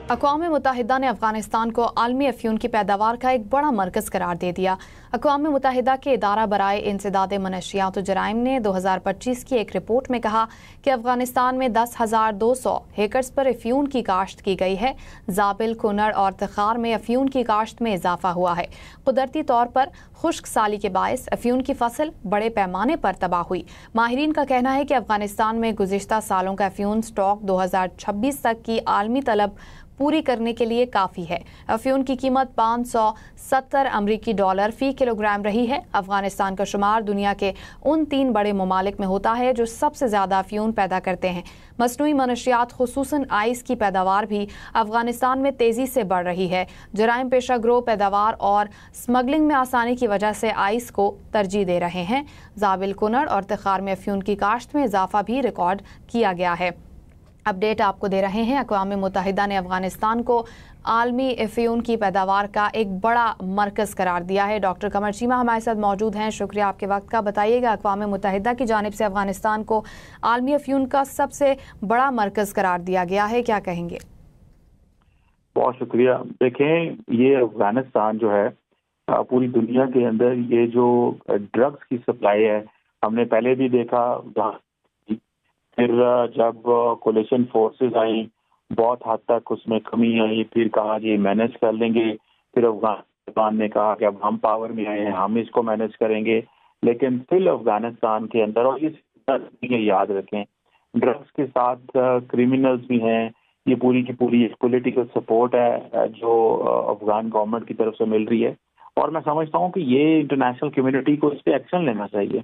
अक़वाम मुत्तहिदा ने अफ़गानिस्तान को आलमी अफ्यून की पैदावार का एक बड़ा मरकज़ करार दे दिया। अक़वाम मुत्तहिदा के इदारा बराए इंसदाद मनशियात व जराइम ने 2025 की एक रिपोर्ट में कहा कि अफ़गानिस्तान में 10,200 एकड़ पर अफ्यून की काश्त की गई है। ज़ाबिल, कुनड़ और तखार में अफ्यून की काश्त में इजाफा हुआ है। कुदरती तौर पर खुश्क साली के बायस अफ्यून की फसल बड़े पैमाने पर तबाह हुई। माहिरीन का कहना है कि अफ़गानिस्तान में गुज़िश्ता सालों का अफ्यून स्टॉक 2026 तक की आलमी तलब पूरी करने के लिए काफ़ी है। अफ्यून की कीमत 570 अमरीकी डॉलर फ़ी किलोग्राम रही है। अफ़गानिस्तान का शुमार दुनिया के उन 3 बड़े ममालिक में होता है जो सबसे ज़्यादा अफ्यून पैदा करते हैं। मसनूई मनशियात खुसूसन आइस की पैदावार भी अफ़गानिस्तान में तेज़ी से बढ़ रही है। जराइम पेशा ग्रोह पैदावार और स्मगलिंग में आसानी की वजह से आइस को तरजीह दे रहे हैं। ज़ाबिल, कुनड़ और तखार में अफ्यून की काश्त में इजाफा भी रिकॉर्ड किया गया है। अपडेट आपको दे रहे हैं। अक़वाम मुत्तहिदा ने अफ़गानिस्तान को आलमी अफ्यून की पैदावार का एक बड़ा मरकज़ करार दिया है। डॉक्टर कमर चीमा हमारे साथ मौजूद हैं। शुक्रिया आपके वक्त का। बताइएगा, अक़वाम मुत्तहिदा की जानिब से अफ़गानिस्तान को आलमी अफ्यून का सबसे बड़ा मरकज़ करार दिया गया है, क्या कहेंगे? बहुत शुक्रिया। देखें, ये अफ़गानिस्तान जो है पूरी दुनिया के अंदर ये जो ड्रग्स की सप्लाई है, हमने पहले भी देखा, फिर जब कोलिशन फोर्सेस आई बहुत हद तक उसमें कमी आई, फिर कहा ये मैनेज कर लेंगे। फिर अफगानिस्तान ने कहा कि अब हम पावर में आए हैं, हम इसको मैनेज करेंगे। लेकिन फिर अफगानिस्तान के अंदर, और ये याद रखें, ड्रग्स के साथ क्रिमिनल्स भी हैं। ये पूरी की पूरी पॉलिटिकल सपोर्ट है जो अफगान गवर्नमेंट की तरफ से मिल रही है। और मैं समझता हूँ कि ये इंटरनेशनल कम्युनिटी को इस पर एक्शन लेना चाहिए।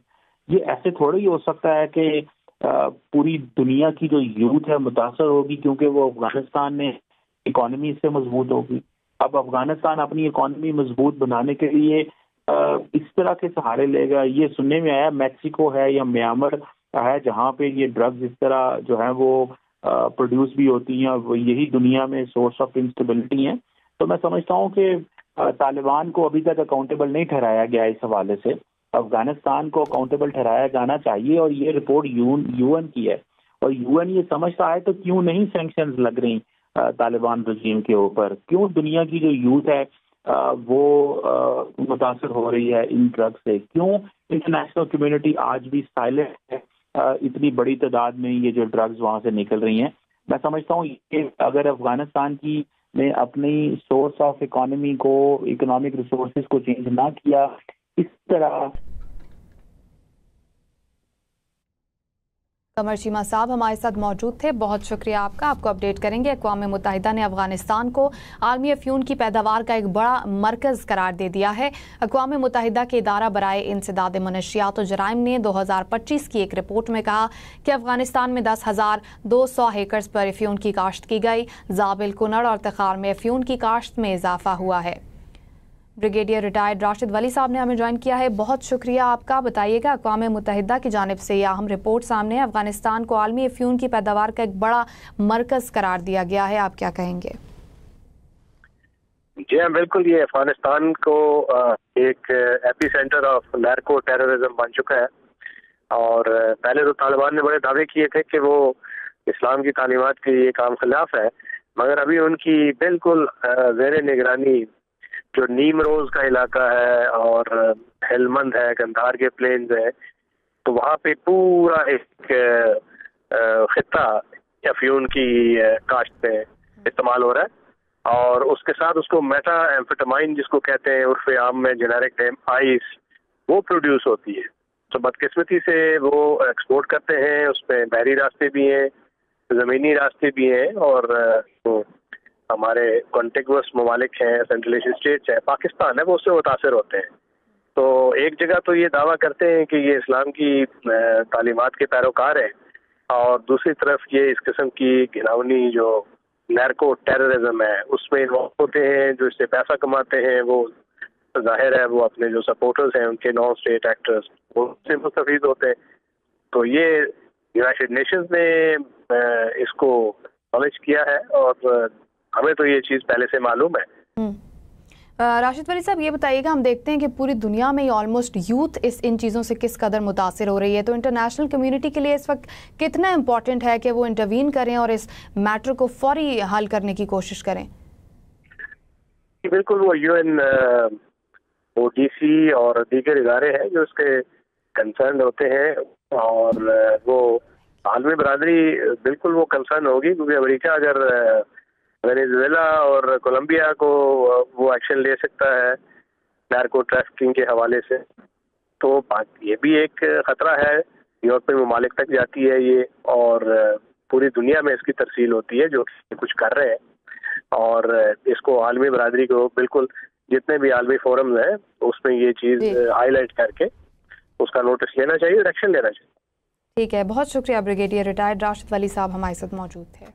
ये ऐसे थोड़ा ही हो सकता है कि पूरी दुनिया की जो यूथ है मुतासर होगी, क्योंकि वो अफगानिस्तान में इकोनॉमी इससे मजबूत होगी। अब अफगानिस्तान अपनी इकोनॉमी मजबूत बनाने के लिए इस तरह के सहारे लेगा। ये सुनने में आया मैक्सिको है या म्यांमार है जहाँ पे ये ड्रग्स इस तरह जो है वो प्रोड्यूस भी होती हैं, और यही दुनिया में सोर्स ऑफ इंस्टेबिलिटी है। तो मैं समझता हूँ कि तालिबान को अभी तक अकाउंटेबल नहीं ठहराया गया इस हवाले से। अफगानिस्तान को अकाउंटेबल ठहराया जाना चाहिए, और ये रिपोर्ट यूएन की है, और यूएन ये समझता है तो क्यों नहीं सैंक्शंस लग रही तालिबान रजीम के ऊपर? क्यों दुनिया की जो यूथ है वो मुतासर हो रही है इन ड्रग्स से? क्यों इंटरनेशनल कम्युनिटी आज भी साइलेंट है? इतनी बड़ी तादाद में ये जो ड्रग्स वहाँ से निकल रही हैं। मैं समझता हूँ कि अगर अफगानिस्तान की ने अपनी सोर्स ऑफ इकोनॉमी को, इकोनॉमिक रिसोर्सेज को चेंज ना किया इस तरह। कमर चीमा साहब हमारे साथ मौजूद थे, बहुत शुक्रिया आपका। आपको अपडेट करेंगे। अक़वाम मुत्तहिदा ने अफ़गानिस्तान को आलमी अफ्यून की पैदावार का एक बड़ा मरकज़ करार दे दिया है। अक़वाम मुत्तहिदा के इदारा बराए इंसदाद मनशियात व जराइम ने 2025 की एक रिपोर्ट में कहा कि अफ़गानिस्तान में 10,200 एकड़ पर अफ्यून की काश्त की गई। ज़ाबिल, कुनड़ और तखार में अफ्यून की काश्त में इजाफा हुआ है। ब्रिगेडियर रिटायर्ड राशिद वली साहब ने हमें ज्वाइन किया है, बहुत शुक्रिया आपका। बताइएगा, अक़वाम मुत्तहिदा की जानिब से यह अहम रिपोर्ट सामने है, अफगानिस्तान को आलमी अफ्यून की पैदावार का एक बड़ा मरकज़ करार दिया गया है, आप क्या कहेंगे? जी हाँ, बिल्कुल। ये अफगानिस्तान को एक AP centre of narco terrorism बन चुका है। और पहले तो तालिबान ने बड़े दावे किए थे कि वो इस्लाम की तालीमात के ये काम खिलाफ है, मगर अभी उनकी बिल्कुल ज़ेर निगरानी जो नीम रोज का इलाका है और हेलमंद है, गंधार के प्लेन्स है, तो वहाँ पे पूरा एक खिता अफ्यून की काश्त पे इस्तेमाल हो रहा है। और उसके साथ उसको मेटा एम्फेटामाइन जिसको कहते हैं उर्फ आम में जेनेरिक नेम आइस, वो प्रोड्यूस होती है। तो बदकिस्मती से वो एक्सपोर्ट करते हैं। उसमें बहरी रास्ते भी हैं, ज़मीनी रास्ते भी हैं, और तो हमारे कॉन्टिगुअस ममालिक हैं, सेंट्रल एशियन स्टेट्स हैं, पाकिस्तान है, वो उससे मुतासर होते हैं। तो एक जगह तो ये दावा करते हैं कि ये इस्लाम की तालीमात के पैरोकार हैं, और दूसरी तरफ ये इस किस्म की घिनौनी जो नार्को टेररिज्म है उसमें इन्वॉल्व होते हैं। जो इससे पैसा कमाते हैं वो जाहिर है वो अपने जो सपोर्टर्स हैं उनके नॉन स्टेट एक्टर्स वो उससे मुस्तफीद होते हैं। तो ये यूनाइटेड नेशंस ने इसको एक्नॉलेज किया है, और हमें तो ये चीज़ पहले से मालूम है। राशिद वली साहब, ये बताइएगा, हम देखते हैं कि पूरी दुनिया में ऑलमोस्ट यूथ इन चीज़ों से किस कदर मुतासिर हो रही है, तो इंटरनेशनल कम्युनिटी के लिए इस वक्त कितना इम्पॉर्टेंट है कि वो इंटरवीन करें और इस मैटर को फौरी हल करने की कोशिश करें? बिल्कुल, वो UN, ODC और दीगर इदारे हैं जो उसके कंसर्न होते हैं, और वो आलमी बरादरी बिल्कुल वो कंसर्न होगी, क्योंकि अमेरिका अगर वेनेजुएला और कोलंबिया को वो एक्शन ले सकता है नार्को ट्रैफिकिंग के हवाले से, तो ये भी एक खतरा है। यूरोपियन ममालिक तक जाती है ये, और पूरी दुनिया में इसकी तरसील होती है जो कुछ कर रहे हैं, और इसको आलमी बरादरी को बिल्कुल जितने भी आलमी फोरम्स हैं उसमें ये चीज़ हाईलाइट करके उसका नोटिस लेना चाहिए और एक्शन लेना चाहिए। ठीक है, बहुत शुक्रिया। ब्रिगेडियर रिटायर्ड राशिद वली साहब हमारे साथ मौजूद थे।